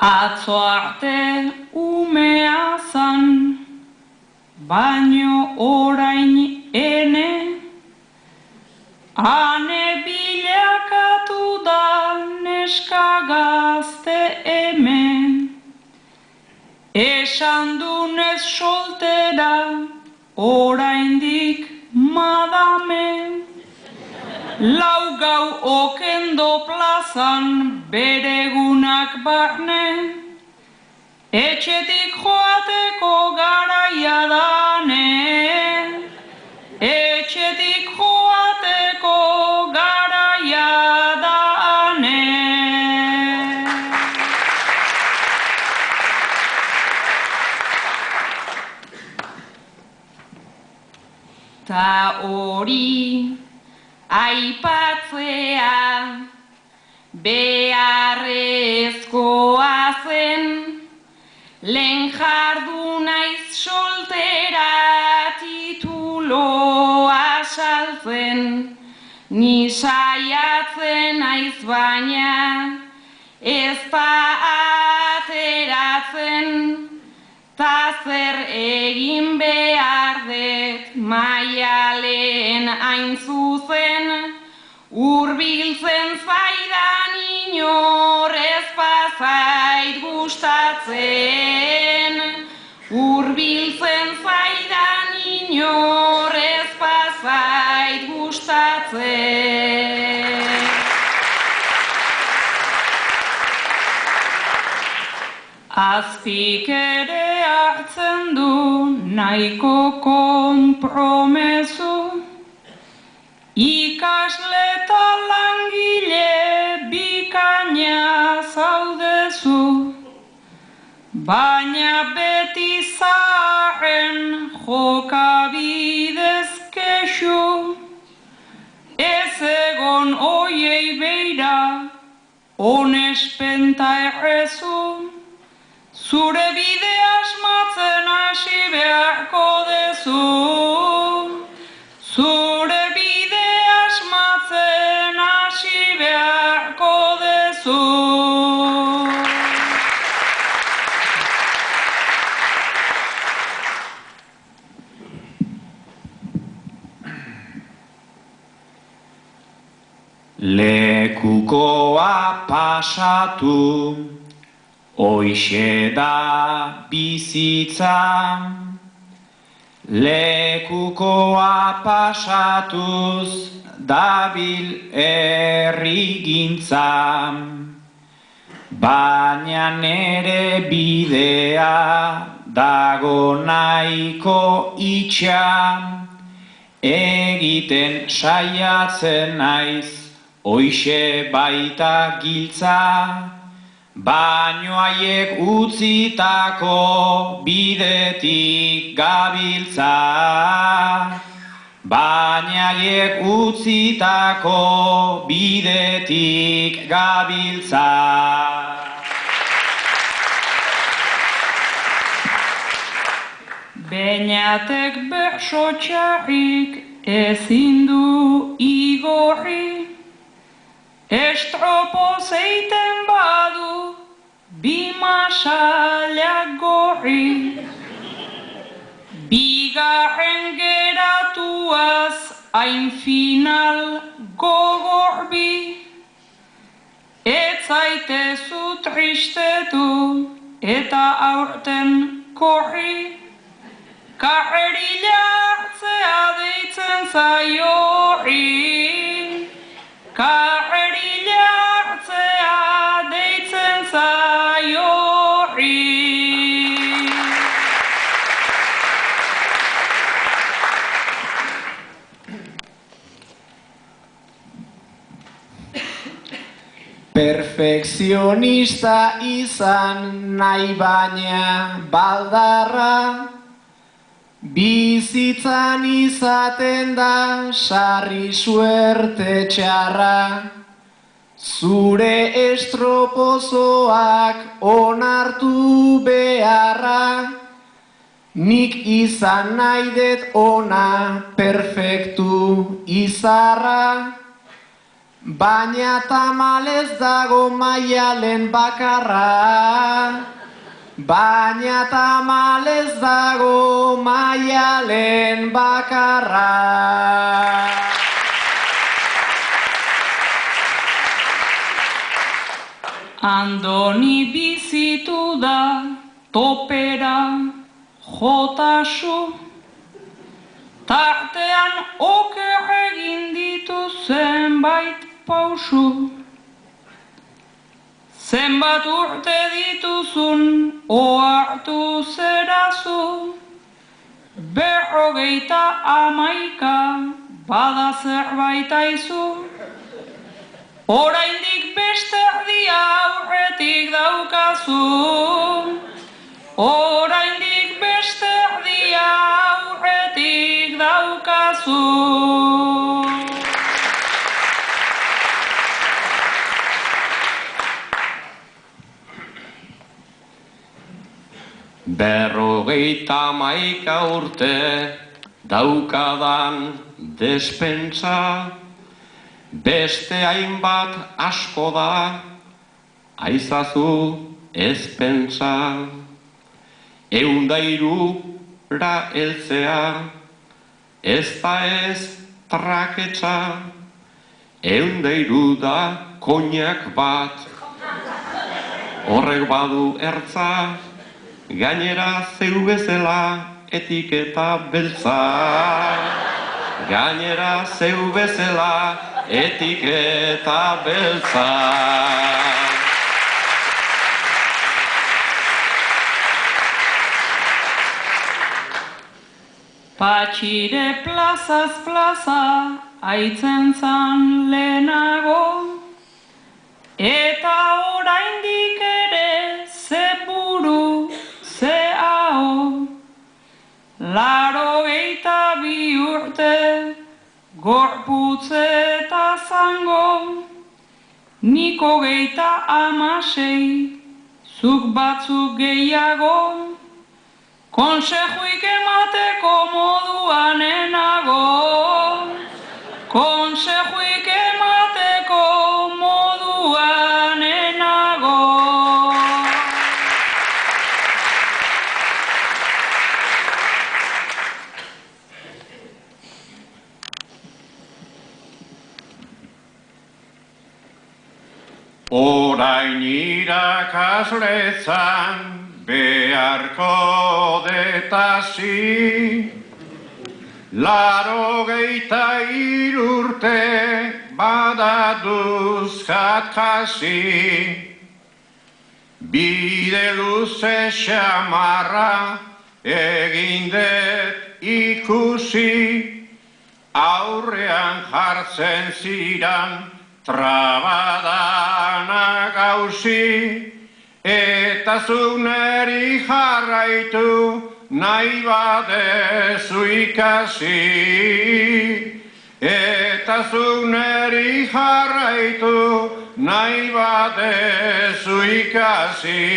Atzo arte umea zan, baino orain ene, ane bilakatu da neska gazte hemen. Esan dunez soltera, oraindik madame. Lau gau okendo plazan beregunak barne, etxetik joateko garaia dane, etxetik joateko garaia dane. Ta hori aipatzea beharrezkoa zen, lehen jardu naiz soltera tituloa saltzen, ni saiatzen naiz baina ez da ateratzen, ta zer egin behar dut maialen hain zuzen, hurbiltzen zaidan inor ez bazait gustatzen, hurbiltzen zaidan inor ez bazait gustatzen. Azpik ere hartzen du nahiko konpromezu, ikasle eta langile bikaina zaudezu, baina beti zaharren jokabidez kexu, ez egon oiei beira, onespenta errezu, zure bide asmatzen hasi beharko dezu, zure bide asmatzen hasi beharko dezu. Lekukoa pasatu, hoixe da bizitza, lekukoa pasatuz dabil herrigintza, baina nere bidea dago nahiko itxa, egiten saiatzen naiz, hoixe baita giltza, baino haiek utzitako bidetik gabiltza, baina haiek utzitako bidetik gabiltza. Beñatek berso txarrik ezin du igorri, estropo zeiten badu bi masalak gorri, bigarren geratuaz hain final gogorbi, ez zaitezu tristetu eta aurten korri, karrerila hartzea deitzen zaio horri, karrerila hartzea deitzen zaio horri. Perfekzionista izan nahi baina baldarra, bizitzan izaten da sarri suerte txarra, zure estropozoak onartu beharra, nik izan nahi dut ona perfektu izarra, baina tamalez dago Maialen bakarra. Baina tamalez dago Maialen bakarra. Andoni bizitu da topera jotasu, tartean oker egin ditu zenbait pausu. Zenbat urte dituzun ohartu zerazu, 51 bada zerbait aizu. Oraindik beste erdia aurretik daukazu, oraindik beste erdia aurretik daukazu. Berrogeita hamaika urte daukadan despensa, beste hainbat asko da, aizazu ez pentsa. 103 heltzea, ez da ez traketsa, 103 da koinak bat, horrek badu ertza, gainera zeu bezala etiketa beltza. Gainera zeu bezala etiketa beltza. Patxire plazaz plaza aitzen zan lehenago, eta oraindik ere ze buru, ze aho. 82 urte gorputz eta zango, nik 26, zuk batzuk gehiago. Konsejuik emateko moduan enago, konsejuik emateko moduan enago. Orain irakasletzan beharko detasi, 83 urte badaduz jatkasi. Bide luze xamarra egin dut ikusi, aurrean jartzen ziran trabadana gauzi. Eta zu neri jarraitu nahi badezu ikasi. Eta zu neri jarraitu nahi badezu ikasi.